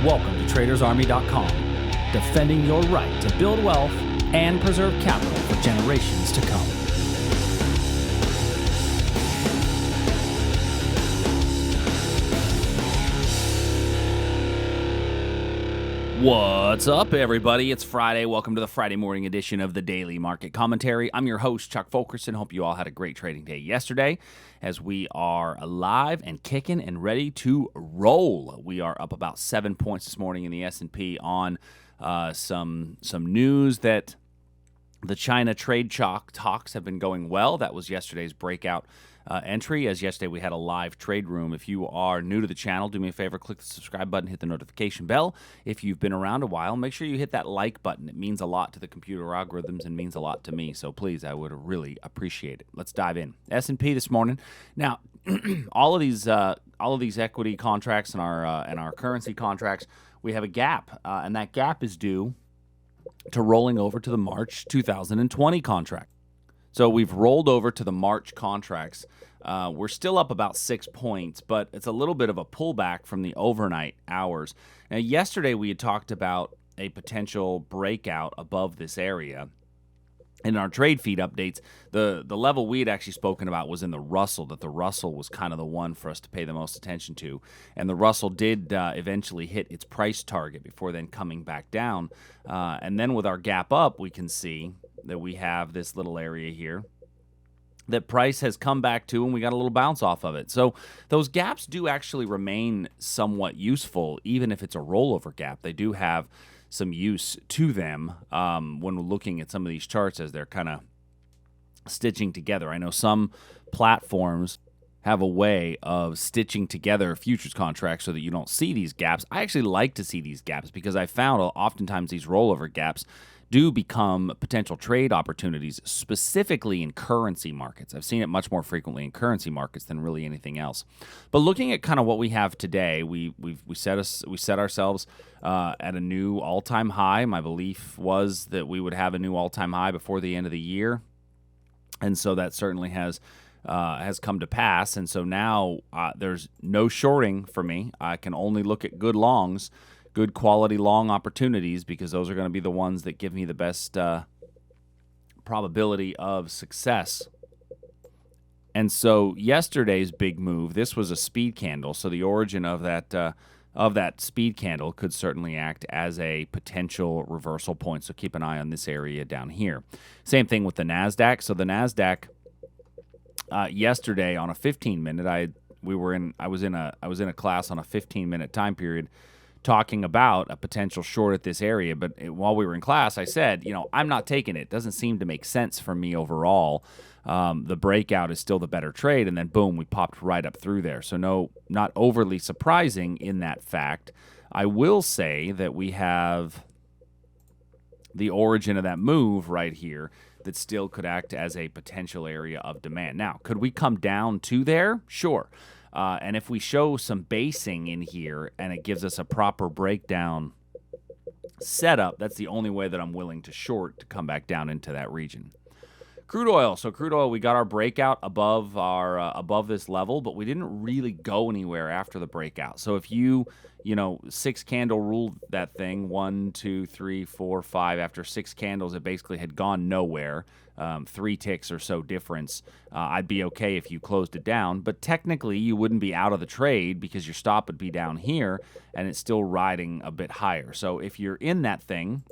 Welcome to TradersArmy.com, defending your right to build wealth and preserve capital for generations to come. What's up, everybody? It's Friday. Welcome to the Friday morning edition of the Daily Market Commentary. I'm your host, Chuck Fulkerson. Hope you all had a great trading day yesterday as we are alive and kicking and ready to roll. We are up about 7 points this morning in the S&P on some news that the China trade talks have been going well. That was yesterday's breakout entry, as yesterday we had a live trade room. If you are new to the channel, do me a favor, click the subscribe button, hit the notification bell. If you've been around a while, make sure you hit that like button. It means a lot to the computer algorithms and means a lot to me, so please, I would really appreciate it. Let's dive in. S&P this morning. Now, all of these equity contracts and our currency contracts, we have a gap, and that gap is due to rolling over to the March 2020 contract. So we've rolled over to the March contracts. We're still up about 6 points, but it's a little bit of a pullback from the overnight hours. Now, yesterday we had talked about a potential breakout above this area. In our trade feed updates, the level we had actually spoken about was in the Russell, that the Russell was kind of the one for us to pay the most attention to. And the Russell did eventually hit its price target before then coming back down. And then with our gap up, we can see that we have this little area here that price has come back to, and we got a little bounce off of it. So those gaps do actually remain somewhat useful, even if it's a rollover gap. They do have some use to them when we're looking at some of these charts as they're kind of stitching together. I know some platforms have a way of stitching together futures contracts so that you don't see these gaps. I actually like to see these gaps because I found oftentimes these rollover gaps do become potential trade opportunities, specifically in currency markets. I've seen it much more frequently in currency markets than really anything else. But looking at kind of what we have today, we set ourselves at a new all-time high. My belief was that we would have a new all-time high before the end of the year, and so that certainly has come to pass. And so now there's no shorting for me. I can only look at good longs, good quality long opportunities, because those are going to be the ones that give me the best probability of success. And so yesterday's big move, this was a speed candle, so the origin of that speed candle could certainly act as a potential reversal point. So keep an eye on this area down here. Same thing with the NASDAQ. So the NASDAQ yesterday on a 15-minute, I was in a class on a 15-minute time period talking about a potential short at this area. But while we were in class, I said, I'm not taking it. It doesn't seem to make sense for me overall. The breakout is still the better trade. And then, boom, we popped right up through there. So no, not overly surprising in that fact. I will say that we have the origin of that move right here that still could act as a potential area of demand. Now, could we come down to there? Sure. And if we show some basing in here and it gives us a proper breakdown setup, that's the only way that I'm willing to short to come back down into that region. Crude oil. So crude oil, we got our breakout above this level, but we didn't really go anywhere after the breakout. So if you 6 candle rule that thing, 1, 2, 3, 4, 5. After 6 candles, it basically had gone nowhere. 3 ticks or so difference. I'd be okay if you closed it down, but technically you wouldn't be out of the trade because your stop would be down here and it's still riding a bit higher. So if you're in that thing,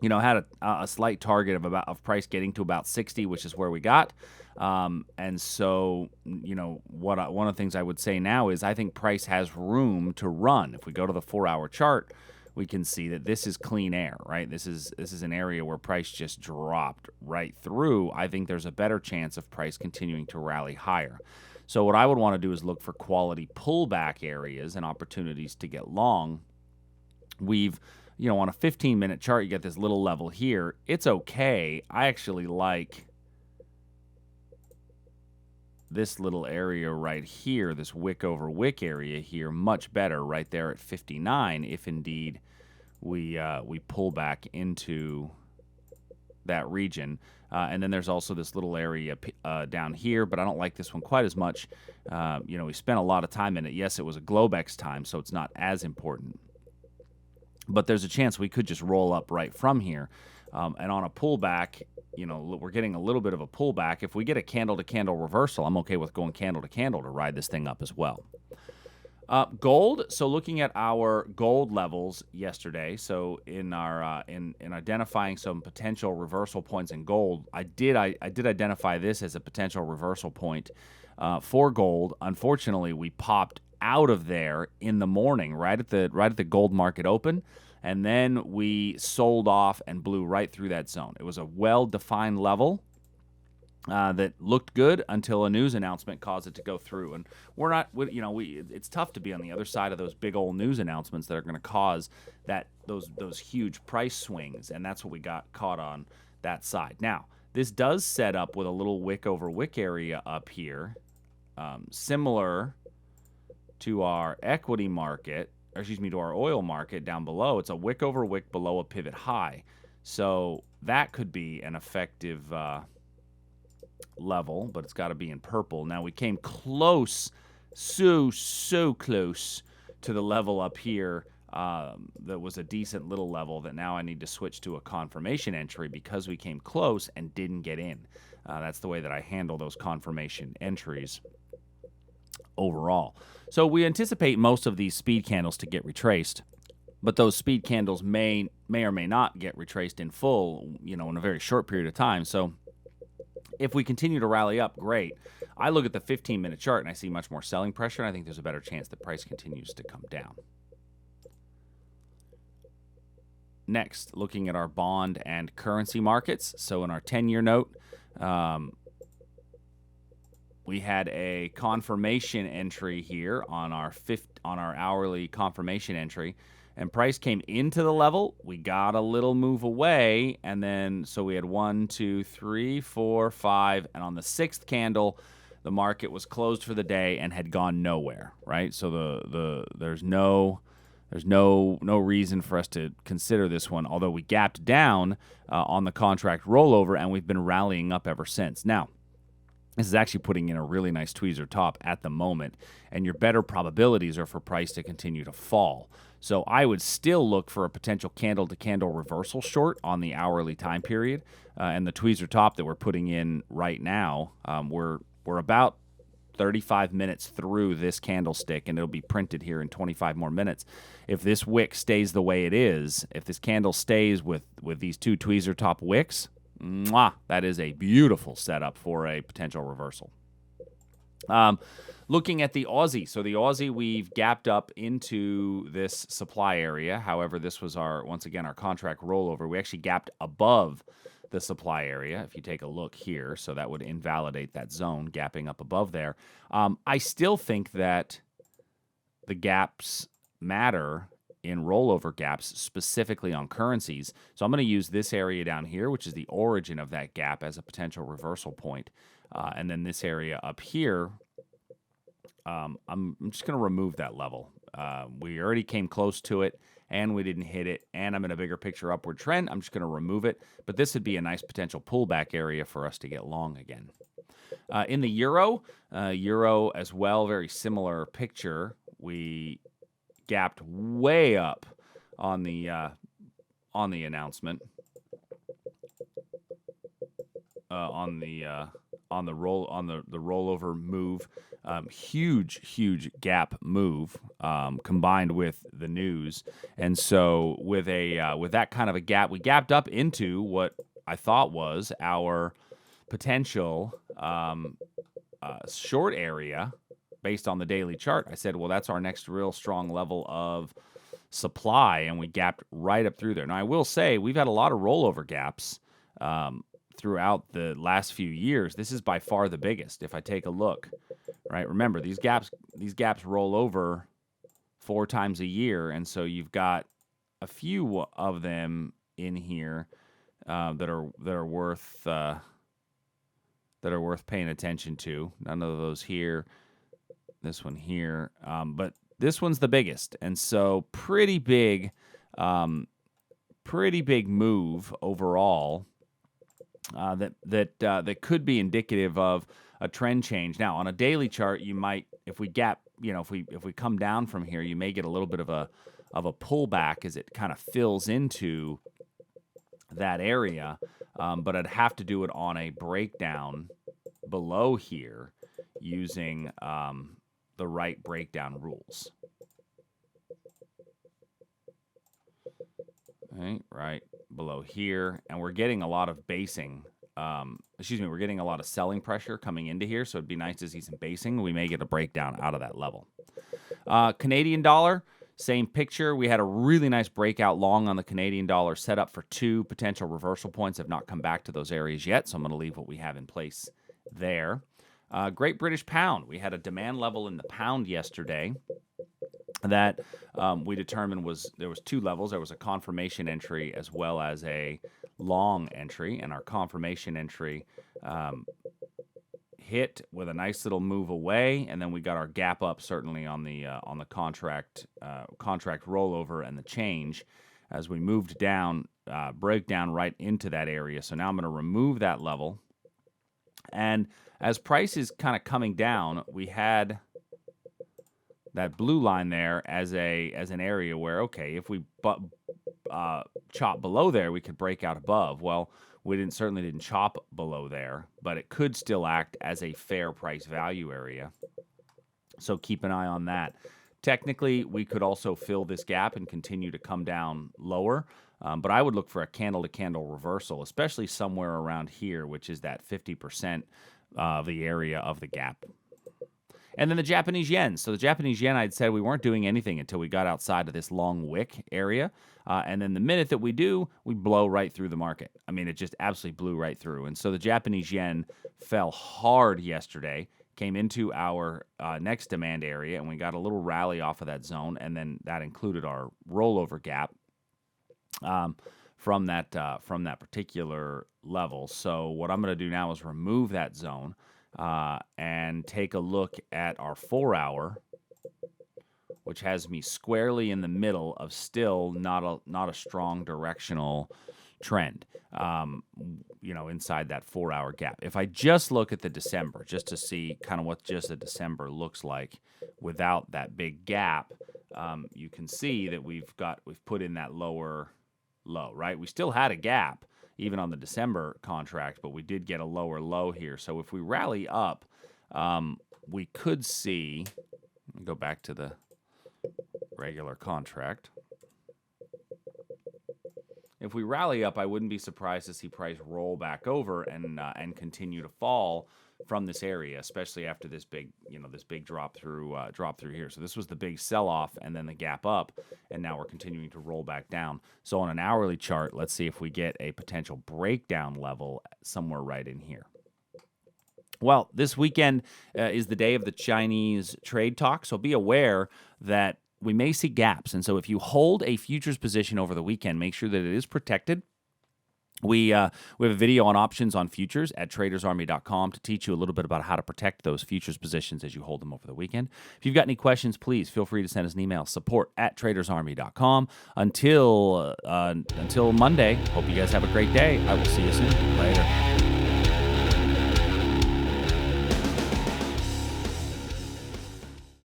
had a slight target of price getting to about 60, which is where we got. And so, one of the things I would say now is I think price has room to run. If we go to the 4-hour chart, we can see that this is clean air, right? This is an area where price just dropped right through. I think there's a better chance of price continuing to rally higher. So what I would want to do is look for quality pullback areas and opportunities to get long. We've on a 15-minute chart, you get this little level here. It's okay. I actually like this little area right here, this wick over wick area here, much better right there at 59 if indeed we pull back into that region. And then there's also this little area down here, but I don't like this one quite as much. We spent a lot of time in it. Yes, it was a Globex time, so it's not as important. but there's a chance we could just roll up right from here. And on a pullback, we're getting a little bit of a pullback. If we get a candle-to-candle reversal, I'm okay with going candle-to-candle to ride this thing up as well. Gold. So looking at our gold levels yesterday, so in our in identifying some potential reversal points in gold, I did identify this as a potential reversal point for gold. Unfortunately, we popped out of there in the morning, right at the gold market open, and then we sold off and blew right through that zone. It was a well-defined level that looked good until a news announcement caused it to go through. And it's tough to be on the other side of those big old news announcements that are going to cause those huge price swings, and that's what we got caught on that side. Now, this does set up with a little wick over wick area up here, similar to our equity market, to our oil market down below. It's a wick over wick below a pivot high. So that could be an effective level, but it's got to be in purple. Now, we came close, so close to the level up here that was a decent little level that now I need to switch to a confirmation entry because we came close and didn't get in. That's the way that I handle those confirmation entries overall. So we anticipate most of these speed candles to get retraced, but those speed candles may or may not get retraced in full, in a very short period of time. So if we continue to rally up, great. I look at the 15-minute chart and I see much more selling pressure, and I think there's a better chance the price continues to come down. Next, looking at our bond and currency markets. So in our 10-year note, we had a confirmation entry here on our hourly confirmation entry, and price came into the level. We got a little move away, and then so we had 1, 2, 3, 4, 5, and on the 6th candle, the market was closed for the day and had gone nowhere. Right, so there's no reason for us to consider this one, although we gapped down on the contract rollover, and we've been rallying up ever since. Now, this is actually putting in a really nice tweezer top at the moment, and your better probabilities are for price to continue to fall. So I would still look for a potential candle-to-candle reversal short on the hourly time period, and the tweezer top that we're putting in right now, we're about 35 minutes through this candlestick, and it'll be printed here in 25 more minutes. If this wick stays the way it is, if this candle stays with these two tweezer top wicks, that is a beautiful setup for a potential reversal. Looking at the Aussie. So the Aussie, we've gapped up into this supply area. However, this was once again our contract rollover. We actually gapped above the supply area, if you take a look here. So that would invalidate that zone, gapping up above there. I still think that the gaps matter in rollover gaps, specifically on currencies. So I'm going to use this area down here, which is the origin of that gap, as a potential reversal point. And then this area up here, I'm just going to remove that level. We already came close to it, and we didn't hit it, and I'm in a bigger picture upward trend. I'm just going to remove it, but this would be a nice potential pullback area for us to get long again. In the euro as well, very similar picture. We gapped way up on the announcement, on the rollover move. Huge gap move combined with the news, and so with that kind of a gap, we gapped up into what I thought was our potential short area based on the daily chart. I said, well, that's our next real strong level of supply, and we gapped right up through there. Now, I will say we've had a lot of rollover gaps throughout the last few years. This is by far the biggest. If I take a look, right? Remember, these gaps roll over 4 times a year, and so you've got a few of them in here that are worth paying attention to. None of those here. This one here, but this one's the biggest, and so pretty big move overall. That could be indicative of a trend change. Now, on a daily chart, you might, if we gap, if we come down from here, you may get a little bit of a of a pullback as it kind of fills into that area, but I'd have to do it on a breakdown below here using the right breakdown rules. Right below here, and we're getting a lot of basing. We're getting a lot of selling pressure coming into here, so it'd be nice to see some basing. We may get a breakdown out of that level. Canadian dollar, same picture. We had a really nice breakout long on the Canadian dollar, set up for 2 potential reversal points. Have not come back to those areas yet, so I'm going to leave what we have in place there. Great British pound. We had a demand level in the pound yesterday that we determined there was 2 levels. There was a confirmation entry as well as a long entry, and our confirmation entry hit with a nice little move away, and then we got our gap up certainly on the contract rollover and the change as we moved down, breakdown right into that area. So now I'm going to remove that level, and as price is kind of coming down, we had that blue line there as an area where, okay, if we chop below there, we could break out above. Well, we certainly didn't chop below there, but it could still act as a fair price value area. So keep an eye on that. Technically, we could also fill this gap and continue to come down lower, but I would look for a candle-to-candle reversal, especially somewhere around here, which is that 50% of the area of the gap. And then the Japanese yen. So the Japanese yen, I'd said we weren't doing anything until we got outside of this long wick area. And then the minute that we do, we blow right through the market. I mean, it just absolutely blew right through. And so the Japanese yen fell hard yesterday, came into our next demand area, and we got a little rally off of that zone. And then that included our rollover gap from that particular level. So what I'm going to do now is remove that zone. And take a look at our 4-hour, which has me squarely in the middle of still not a strong directional trend, inside that 4-hour gap. If I just look at the December, just to see kind of what just the December looks like without that big gap, you can see that we've put in that lower low, right? We still had a gap even on the December contract, but we did get a lower low here. So if we rally up, we could see, let me go back to the regular contract. If we rally up, I wouldn't be surprised to see price roll back over and continue to fall from this area, especially after this big drop through here. So this was the big sell-off and then the gap up, and now we're continuing to roll back down. So on an hourly chart, let's see if we get a potential breakdown level somewhere right in here. Well, this weekend is the day of the Chinese trade talk, so be aware that we may see gaps. And so if you hold a futures position over the weekend, make sure that it is protected. We have a video on options on futures at tradersarmy.com to teach you a little bit about how to protect those futures positions as you hold them over the weekend. If you've got any questions, please feel free to send us an email, support@tradersarmy.com. Until Monday, hope you guys have a great day. I will see you soon. Later.